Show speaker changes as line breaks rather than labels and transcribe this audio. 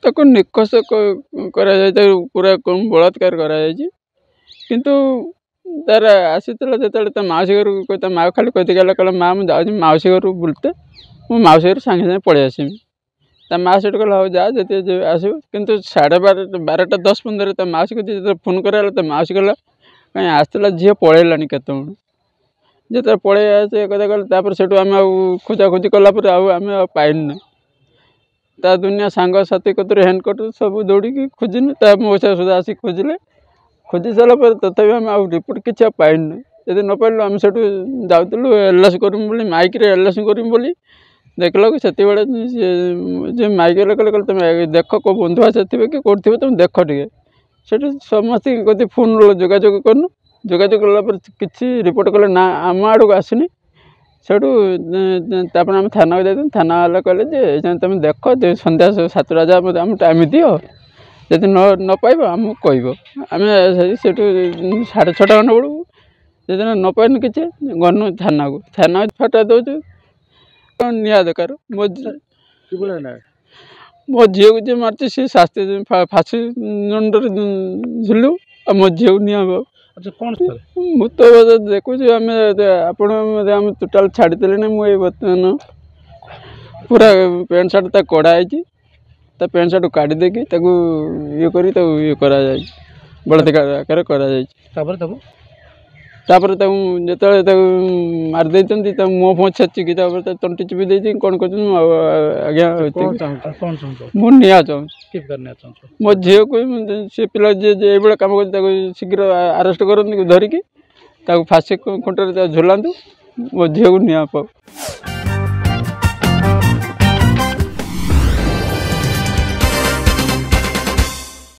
ତାକୁ ନିକଷ କରାଯାଇ ପୁରା ବଳାତ୍କାର କରାଯାଇଛି କିନ୍ତୁ ତାର ଆସିଥିଲା ଯେତେବେଳେ ତା ମାଉସୀ ଘରକୁ ତା ମାଆ ଖାଲି କହିତେ ଗଲା କହିଲା ମା ମୁଁ ଯାଉଛି ମାଉସୀ ଘରକୁ ବୁଲତେ ମୁଁ ମାଉସୀ ଘରୁ ସାଙ୍ଗେ ସାଙ୍ଗେ ପଳେଇ ଆସିବି ତା ମାଆ ସେଠୁ କହିଲା ହଉ ଯା ଯେତେ ଆସିବ କିନ୍ତୁ 12:10-15 ତା ମାଉସୀକୁ ଯେତେବେଳେ ଫୋନ୍ କରାଗଲା ତା ମାଉସୀ କହିଲା କାହିଁ ଆସିଥିଲା ଝିଅ ପଳେଇଲାଣି କେତେବେଳେ ଯେତେବେଳେ ପଳେଇ ଆସେ କଥା କହିଲେ ତାପରେ ସେଠୁ ଆମେ ଆଉ ଖୋଜାଖୋଜି କଲା ପରେ ଆମେ ଆଉ ପାଇଲୁନି ତା ଦୁନିଆ ସାଙ୍ଗସାଥି କତିରୁ ହେନ୍ କଟୁ ସବୁ ଦୌଡ଼ିକି ଖୋଜିନି ତା ମଉସା ସୁଦ୍ଧା ଆସିକି ଖୋଜିଲେ ଖୋଜି ସାରିଲା ପରେ ତଥାପି ଆମେ ଆଉ ରିପୋର୍ଟ କିଛି ଆଉ ପାଇଲୁନି ଯଦି ନ ପାଇଲୁ ଆମେ ସେଠୁ ଯାଉଥିଲୁ LIC କରିବୁ ବୋଲି ମାଇକ୍ରେ LIC କରିବୁ ବୋଲି ଦେଖିଲାକୁ ସେତେବେଳେ ଯେ ମାଇକ୍ରେ କହିଲେ ତୁମେ ଦେଖ କେଉଁ ବନ୍ଧୁ ଆସିଥିବେ କି କେଉଁଠି ଥିବେ ତୁମେ ଦେଖ ଟିକେ ସେଠୁ ସମସ୍ତଙ୍କ କତି ଫୋନ୍ ଯୋଗାଯୋଗ କଲୁ ଯୋଗାଯୋଗ କଲା ପରେ କିଛି ରିପୋର୍ଟ କଲେ ନା ଆମ ଆଡ଼କୁ ଆସିନି ସେଠୁ ତାପରେ ଆମେ ଥାନାକୁ ଯାଇଥିଲୁ ଥାନା ବାଲା କହିଲେ ଯେ ତୁମେ ଦେଖ ସନ୍ଧ୍ୟା 7ଟା ଯାଏ ଆମକୁ ଟାଇମ୍ ଦିଅ ଯଦି ନ ପାଇବ ଆମକୁ କହିବ ଆମେ ସେଠୁ 6:30 ଖଣ୍ଡେ ବେଳକୁ ସେଦିନ ନ ପାଇନୁ କିଛି ଗନୁ ଥାନାକୁ ଫଟା ଦେଉଛୁ ନିଆ ଦରକାର ମୋ ଝିଅକୁ ଯିଏ ମାରିଛି ସେ ଶାସ୍ତି ଫାଶୀ ଦଣ୍ଡରେ ଝୁଲୁ ଆଉ ମୋ ଝିଅକୁ ନିଆ ହେବ ମୁଁ ତ ଦେଖୁଛି ଆମେ ଆମେ ଟୋଟାଲ୍ ଛାଡ଼ିଦେଲେଣି ମୁଁ ଏଇ ବର୍ତ୍ତମାନ ପୁରା ପ୍ୟାଣ୍ଟ ସାର୍ଟ ତା କଢ଼ା ହେଇଛି ତା ପ୍ୟାଣ୍ଟ ସାର୍ଟ କାଢ଼ି ଦେଇକି ତାକୁ ଇଏ କରି ତାକୁ ଇଏ କରାଯାଇଛି ବଳାତ୍କାର ଆକାରରେ କରାଯାଇଛି ତାପରେ ତାକୁ ଯେତେବେଳେ ତାକୁ ମାରି ଦେଇଛନ୍ତି ତାକୁ ମୁହଁ ଫୁହଁ ଛେଚିକି ତାପରେ ତାକୁ ତଣ୍ଟି ଚିପି ଦେଇଛି କ'ଣ କରୁଛନ୍ତି ଆଜ୍ଞା ମୁଁ ନିଆ ଚାହୁଁଛି ମୋ ଝିଅକୁ ସେ ପିଲା ଯିଏ ଏଇଭଳିଆ କାମ କରୁଛି ତାକୁ ଶୀଘ୍ର ଆରେଷ୍ଟ କରନ୍ତୁ ଧରିକି ତାକୁ ଫାଶୀ ଖୁଣ୍ଟରେ ଝୁଲାନ୍ତୁ ମୋ ଝିଅକୁ ନିଆ ପାଉ।